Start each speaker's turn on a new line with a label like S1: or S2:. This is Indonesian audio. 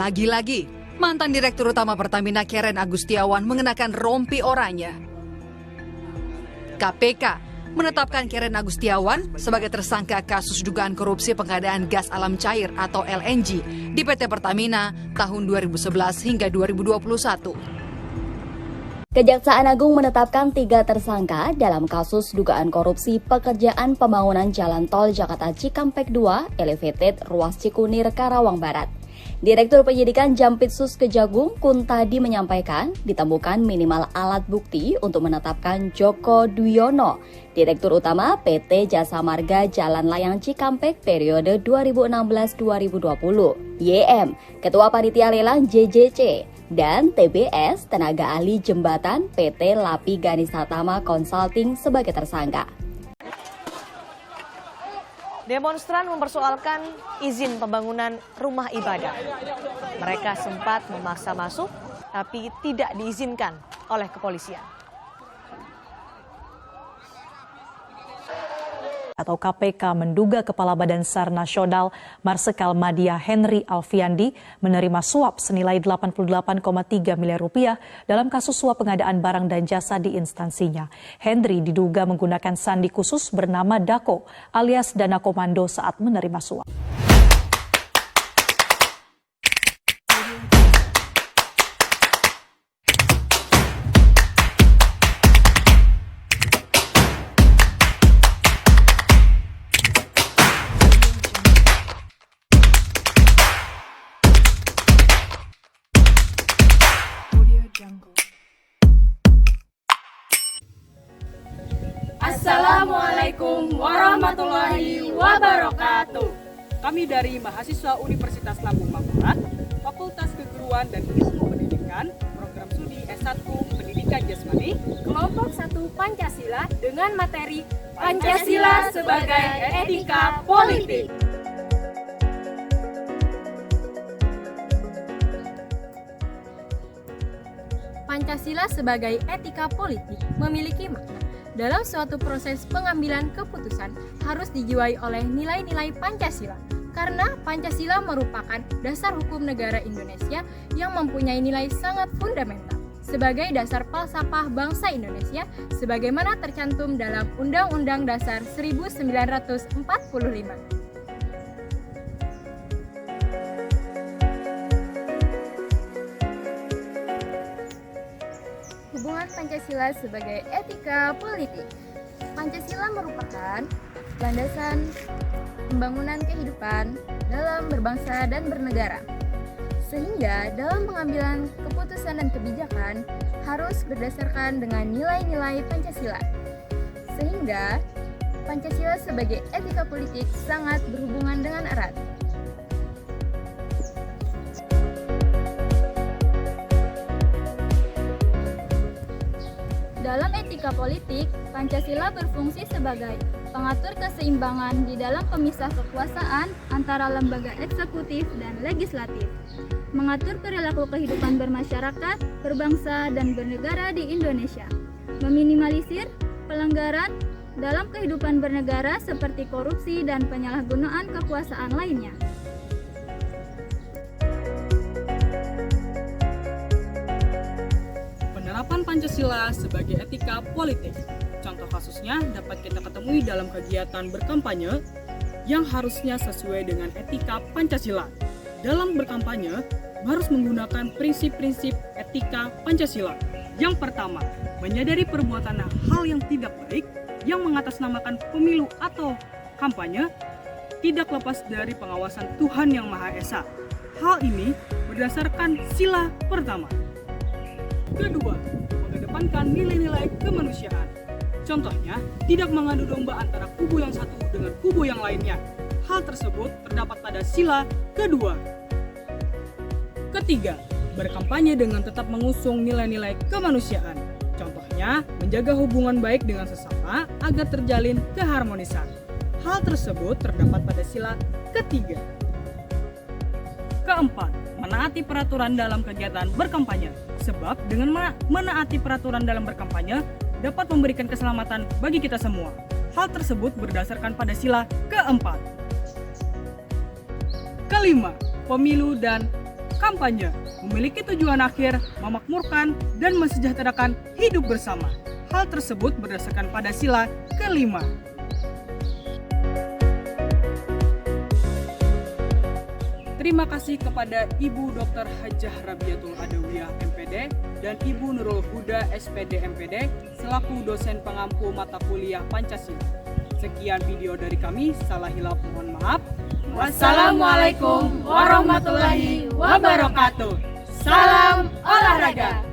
S1: Lagi-lagi, mantan Direktur Utama Pertamina Karen Agustiawan mengenakan rompi oranye. KPK menetapkan Karen Agustiawan sebagai tersangka kasus dugaan korupsi pengadaan gas alam cair atau LNG di PT Pertamina tahun 2011 hingga 2021.
S2: Kejaksaan Agung menetapkan 3 tersangka dalam kasus dugaan korupsi pekerjaan pembangunan Jalan Tol Jakarta Cikampek 2 Elevated Ruas Cikunir, Karawang Barat. Direktur Penyidikan Jampitsus Kejagung Kuntadi menyampaikan ditemukan minimal alat bukti untuk menetapkan Joko Dwiono, Direktur Utama PT Jasa Marga Jalan Layang Cikampek periode 2016-2020, YM, Ketua Panitia Lelang JJC, dan TBS Tenaga Ahli Jembatan PT Lapi Ganesatama Consulting sebagai tersangka.
S3: Demonstran mempersoalkan izin pembangunan rumah ibadah. Mereka sempat memaksa masuk, tapi tidak diizinkan oleh kepolisian.
S4: Atau KPK menduga Kepala Badan SAR Nasional Marsikal Madya Henry Alfiandi menerima suap senilai 88,3 miliar rupiah dalam kasus suap pengadaan barang dan jasa di instansinya. Henry diduga menggunakan sandi khusus bernama Dako alias Dana Komando saat menerima suap.
S5: Assalamualaikum warahmatullahi wabarakatuh.
S6: Kami dari mahasiswa Universitas Lampung Mangkurat, Fakultas Keguruan dan Ilmu Pendidikan, Program Studi S1 Pendidikan Jasmani,
S5: Kelompok 1 Pancasila dengan materi Pancasila sebagai Etika Politik. Pancasila sebagai etika politik memiliki makna. Dalam suatu proses pengambilan keputusan harus dijiwai oleh nilai-nilai Pancasila. Karena Pancasila merupakan dasar hukum negara Indonesia yang mempunyai nilai sangat fundamental sebagai dasar falsafah bangsa Indonesia sebagaimana tercantum dalam Undang-Undang Dasar 1945. Hubungan Pancasila sebagai etika politik. Pancasila merupakan landasan pembangunan kehidupan dalam berbangsa dan bernegara. Sehingga dalam pengambilan keputusan dan kebijakan harus berdasarkan dengan nilai-nilai Pancasila. Sehingga Pancasila sebagai etika politik sangat berhubungan dengan erat. Dalam etika politik, Pancasila berfungsi sebagai pengatur keseimbangan di dalam pemisah kekuasaan antara lembaga eksekutif dan legislatif, mengatur perilaku kehidupan bermasyarakat, berbangsa, dan bernegara di Indonesia, meminimalisir pelanggaran dalam kehidupan bernegara seperti korupsi dan penyalahgunaan kekuasaan lainnya.
S6: penerapan Pancasila sebagai etika politik. Contoh kasusnya dapat kita ketemui dalam kegiatan berkampanye yang harusnya sesuai dengan etika Pancasila. Dalam berkampanye, harus menggunakan prinsip-prinsip etika Pancasila. Yang pertama, menyadari perbuatan hal yang tidak baik yang mengatasnamakan pemilu atau kampanye tidak lepas dari pengawasan Tuhan Yang Maha Esa. Hal ini berdasarkan sila pertama. Kedua, mengedepankan nilai-nilai kemanusiaan. Contohnya, tidak mengadu domba antara kubu yang satu dengan kubu yang lainnya. Hal tersebut terdapat pada sila kedua. Ketiga, berkampanye dengan tetap mengusung nilai-nilai kemanusiaan. Contohnya, menjaga hubungan baik dengan sesama agar terjalin keharmonisan. Hal tersebut terdapat pada sila ketiga. Keempat, menaati peraturan dalam kegiatan berkampanye. Sebab dengan menaati peraturan dalam berkampanye dapat memberikan keselamatan bagi kita semua. Hal tersebut berdasarkan pada sila keempat. Kelima, pemilu dan Kampanye memiliki tujuan akhir memakmurkan dan mensejahterakan hidup bersama. Hal tersebut berdasarkan pada sila kelima. Terima kasih kepada Ibu Dr. Hajah Rabiatul Adawiyah MPD dan Ibu Nurul Huda SPD MPD selaku dosen pengampu mata kuliah Pancasila. Sekian video dari kami, salah hilaf mohon maaf. Wassalamualaikum warahmatullahi wabarakatuh. Salam olahraga.